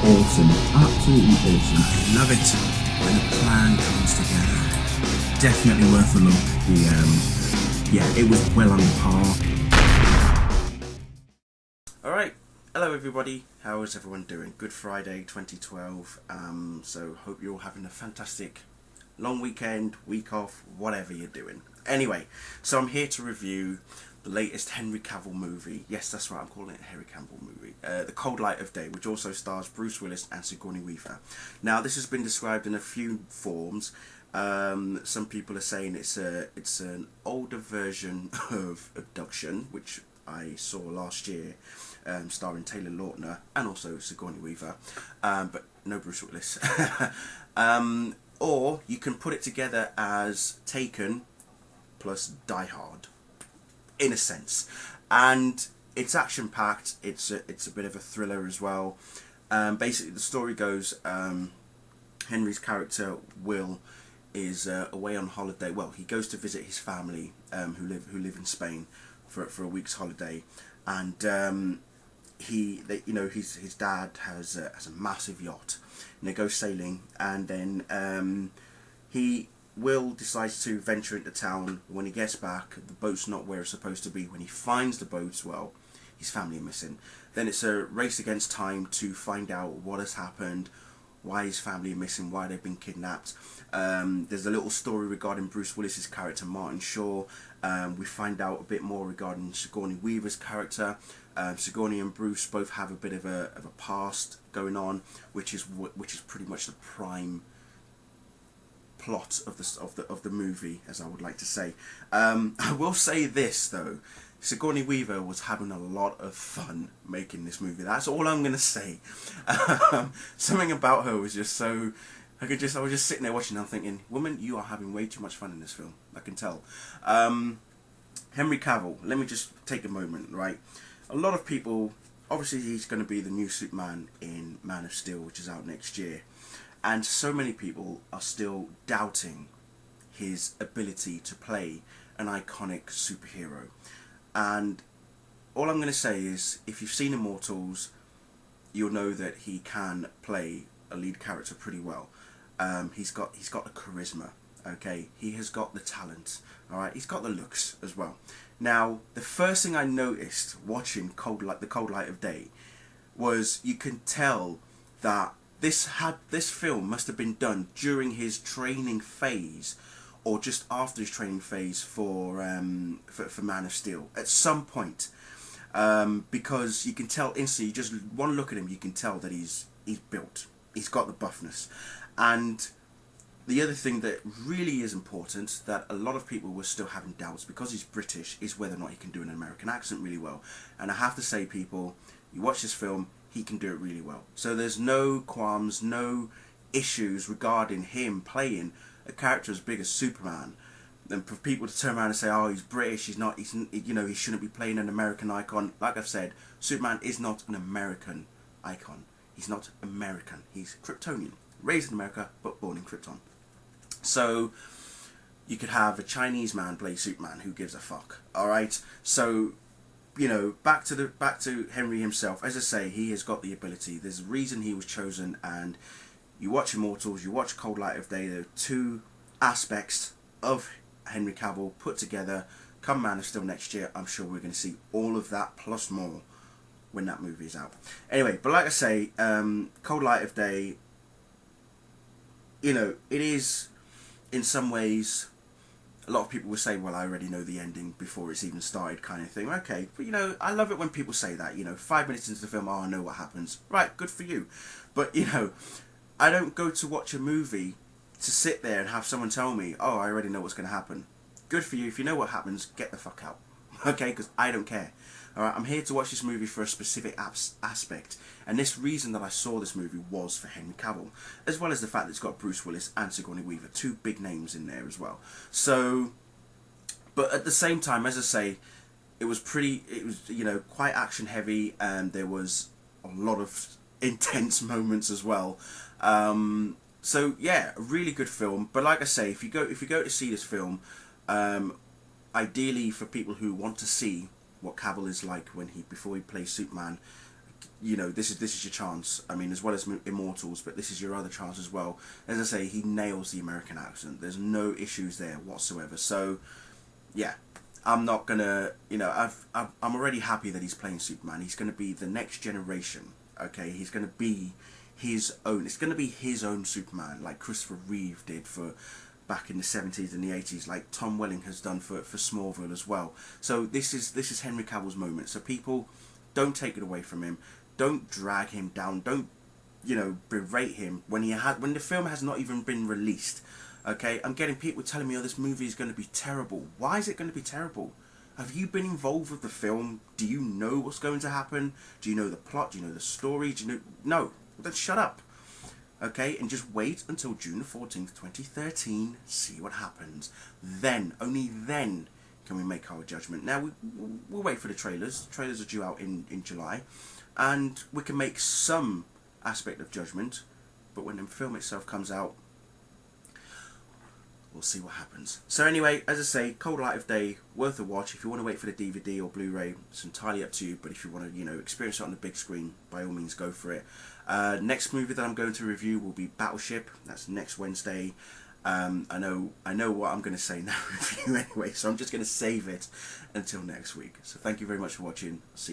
awesome, absolutely awesome. I love it when a plan comes together. Definitely worth a look. It was well on par. Alright, hello everybody, how is everyone doing? Good Friday 2012, so hope you're all having a fantastic long weekend, week off, whatever you're doing. Anyway, so I'm here to review the latest Henry Cavill movie. Yes, that's right, I'm calling it a Henry Cavill movie. The Cold Light of Day, which also stars Bruce Willis and Sigourney Weaver. Now, this has been described in a few forms. Some people are saying it's an older version of Abduction, which I saw last year, starring Taylor Lautner and also Sigourney Weaver, but no Bruce Willis. Or you can put it together as Taken plus Die Hard, in a sense, and it's action packed. It's a bit of a thriller as well. Basically, the story goes: Henry's character Will is away on holiday. Well, he goes to visit his family who live in Spain for a week's holiday, and his dad has a massive yacht, and they go sailing, and then Will decides to venture into town. When he gets back, the boat's not where it's supposed to be. When he finds the boat, well, his family are missing. Then it's a race against time to find out what has happened, why his family are missing, why they've been kidnapped. There's a little story regarding Bruce Willis's character, Martin Shaw. We find out a bit more regarding Sigourney Weaver's character. Sigourney and Bruce both have a bit of a past going on, which is pretty much the prime plot of the movie, as I would like to say. I will say this though, Sigourney Weaver was having a lot of fun making this movie. That's all I'm gonna say. Something about her was just so. I was just sitting there watching and I'm thinking, woman, you are having way too much fun in this film. I can tell. Henry Cavill, let me just take a moment, right? A lot of people, obviously he's going to be the new Superman in Man of Steel, which is out next year. And so many people are still doubting his ability to play an iconic superhero. And all I'm going to say is, if you've seen Immortals, you'll know that he can play a lead character pretty well. He's got the charisma, okay? He has got the talent, alright? He's got the looks as well. Now, the first thing I noticed watching The Cold Light of Day was you can tell that this film must have been done during his training phase, or just after his training phase for Man of Steel at some point, because you can tell instantly. Just one look at him, you can tell that he's built. He's got the buffness. And the other thing that really is important, that a lot of people were still having doubts because he's British, is whether or not he can do an American accent really well. And I have to say, people, you watch this film, he can do it really well. So there's no qualms, no issues regarding him playing a character as big as Superman. And for people to turn around and say, oh, he's British, he shouldn't be playing an American icon. Like I've said, Superman is not an American icon. He's not American. He's Kryptonian. Raised in America, but born in Krypton. So you could have a Chinese man play Superman. Who gives a fuck? All right. So, back to Henry himself. As I say, he has got the ability. There's a reason he was chosen. And you watch Immortals, you watch Cold Light of Day. There are two aspects of Henry Cavill put together. Come Man of Steel next year, I'm sure we're going to see all of that plus more when that movie is out. Anyway, but like I say, Cold Light of Day, it is, in some ways, a lot of people will say, well, I already know the ending before it's even started, kind of thing. Okay, but I love it when people say that, 5 minutes into the film, oh, I know what happens. Right, good for you. But, I don't go to watch a movie to sit there and have someone tell me, oh, I already know what's going to happen. Good for you. If you know what happens, get the fuck out. Okay, because I don't care. Alright, I'm here to watch this movie for a specific aspect, and this reason that I saw this movie was for Henry Cavill, as well as the fact that it's got Bruce Willis and Sigourney Weaver, two big names in there as well. So, but at the same time, as I say, it was quite action heavy, and there was a lot of intense moments as well. So yeah, a really good film. But like I say, if you go to see this film, ideally for people who want to see what Cavill is like before he plays Superman, you know, this is your chance. I mean, as well as Immortals, but this is your other chance as well. As I say, he nails the American accent. There's no issues there whatsoever. So, yeah, I'm not gonna, you know, I'm already happy that he's playing Superman. He's gonna be the next generation. Okay, he's gonna be his own. It's gonna be his own Superman, like Christopher Reeve did for back in the 70s and the 80s, like Tom Welling has done for Smallville as well. So this is Henry Cavill's moment. So people, don't take it away from him. Don't drag him down. Don't, you know, berate him when the film has not even been released. Okay, I'm getting people telling me, oh, this movie is going to be terrible. Why is it going to be terrible? Have you been involved with the film? Do you know what's going to happen? Do you know the plot? Do you know the story? Do you know? No. Well, then shut up. Okay, and just wait until June the 14th, 2013. See what happens. Then, only then, can we make our judgment. Now, we'll wait for the trailers. The trailers are due out in July. And we can make some aspect of judgment. But when the film itself comes out, we'll see what happens. So anyway, as I say, Cold Light of Day, worth a watch. If you want to wait for the DVD or Blu-ray, it's entirely up to you. But if you want to, you know, experience it on the big screen, by all means, go for it. Next movie that I'm going to review will be Battleship. That's next Wednesday. I know what I'm going to say in that review anyway, so I'm just going to save it until next week. So thank you very much for watching. See you later.